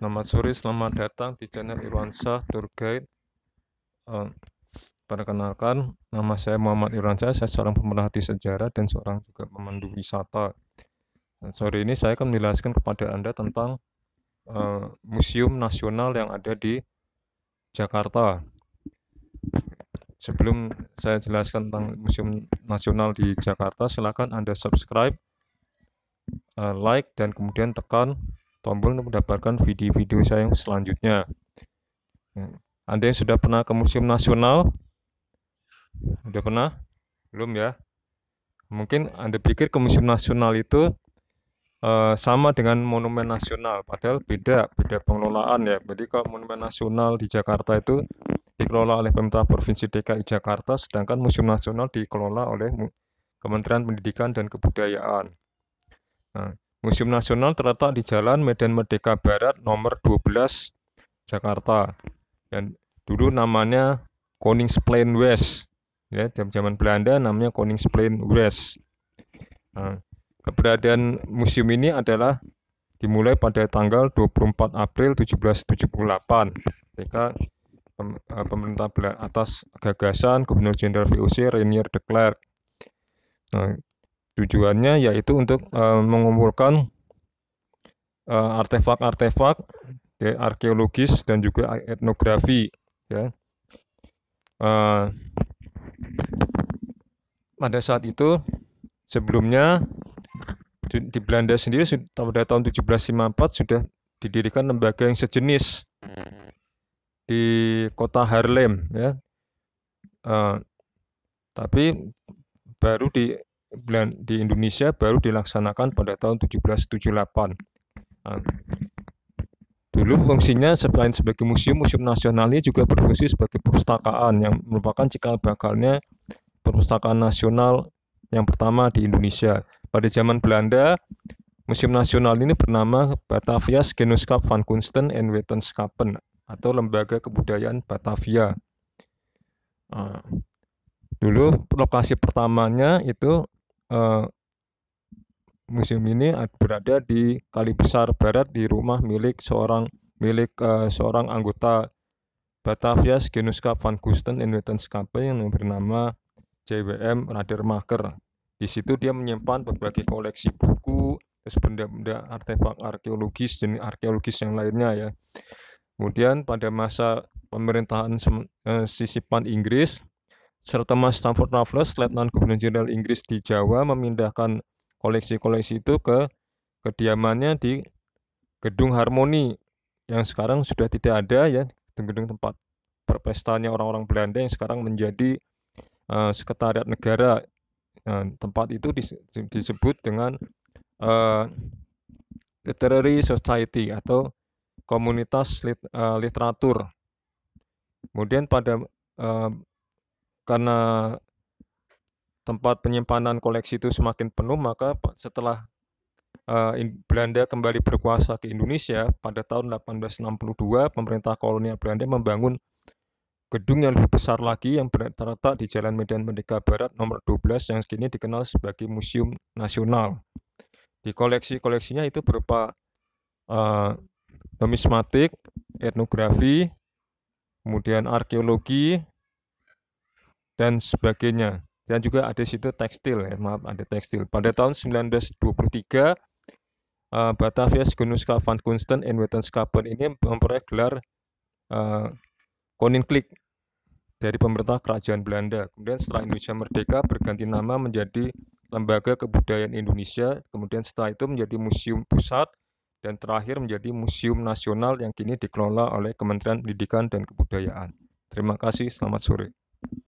Selamat sore, selamat datang di channel Irwansyah Tour Guide. Perkenalkan, nama saya Muhammad Irwansyah, saya seorang pemerhati sejarah dan seorang juga pemandu wisata. Dan sore ini saya akan menjelaskan kepada Anda tentang Museum Nasional yang ada di Jakarta. Sebelum saya jelaskan tentang Museum Nasional di Jakarta, silakan Anda subscribe, like, dan kemudian tekan tombol untuk mendapatkan video-video saya yang selanjutnya. Anda yang sudah pernah ke Museum Nasional? Sudah pernah? Belum ya? Mungkin Anda pikir ke Museum Nasional itu sama dengan Monumen Nasional, padahal beda pengelolaan ya. Jadi kalau Monumen Nasional di Jakarta itu dikelola oleh pemerintah Provinsi DKI Jakarta, sedangkan Museum Nasional dikelola oleh Kementerian Pendidikan dan Kebudayaan. Nah, Museum Nasional terletak di Jalan Medan Merdeka Barat nomor 12 Jakarta. Dan dulu namanya Koningsplein West. Ya, zaman Belanda namanya Koningsplein West. Nah, keberadaan museum ini adalah dimulai pada tanggal 24 April 1778 ketika pemerintah Belanda atas gagasan Gubernur Jenderal VOC Reinier de Klerk. Nah, tujuannya yaitu untuk mengumpulkan artefak-artefak arkeologis dan juga etnografi ya. Pada saat itu sebelumnya di Belanda sendiri pada tahun 1754 sudah didirikan lembaga yang sejenis di kota Haarlem ya. Tapi baru di Indonesia baru dilaksanakan pada tahun 1778. Dulu fungsinya selain sebagai museum nasional ini juga berfungsi sebagai perpustakaan yang merupakan cikal bakalnya perpustakaan nasional yang pertama di Indonesia. Pada zaman Belanda, Museum Nasional ini bernama Batavia's Genootschap van Kunsten en Wetenschappen atau Lembaga Kebudayaan Batavia. Dulu lokasi pertamanya itu museum ini berada di Kali Besar Barat di rumah milik seorang anggota Batavia's Genootschap van Kunsten en Wetenschappen yang bernama JWM Radermacher. Di situ dia menyimpan berbagai koleksi buku, terus benda-benda artefak arkeologis, jenis arkeologis yang lainnya ya. Kemudian pada masa pemerintahan sisipan Inggris, Sir Thomas Stamford Raffles, Letnan Gubernur Jenderal Inggris di Jawa, memindahkan koleksi-koleksi itu ke kediamannya di Gedung Harmoni yang sekarang sudah tidak ada ya, gedung tempat berpestanya orang-orang Belanda yang sekarang menjadi Sekretariat Negara. Tempat itu disebut dengan Literary Society atau komunitas literatur. Kemudian karena tempat penyimpanan koleksi itu semakin penuh, maka setelah Belanda kembali berkuasa ke Indonesia pada tahun 1862, pemerintah kolonial Belanda membangun gedung yang lebih besar lagi yang terletak di Jalan Medan Merdeka Barat nomor 12 yang kini dikenal sebagai Museum Nasional. Di koleksinya itu berupa numismatik, etnografi, kemudian arkeologi, dan sebagainya. Dan juga ada situ tekstil ya, ada tekstil. Pada tahun 1923 Batavia's Genootschap van Kunsten en Wetenschappen ini memperoleh gelar Koninklijk dari pemerintah Kerajaan Belanda. Kemudian setelah Indonesia merdeka berganti nama menjadi Lembaga Kebudayaan Indonesia. Kemudian setelah itu menjadi Museum Pusat dan terakhir menjadi Museum Nasional yang kini dikelola oleh Kementerian Pendidikan dan Kebudayaan. Terima kasih, selamat sore.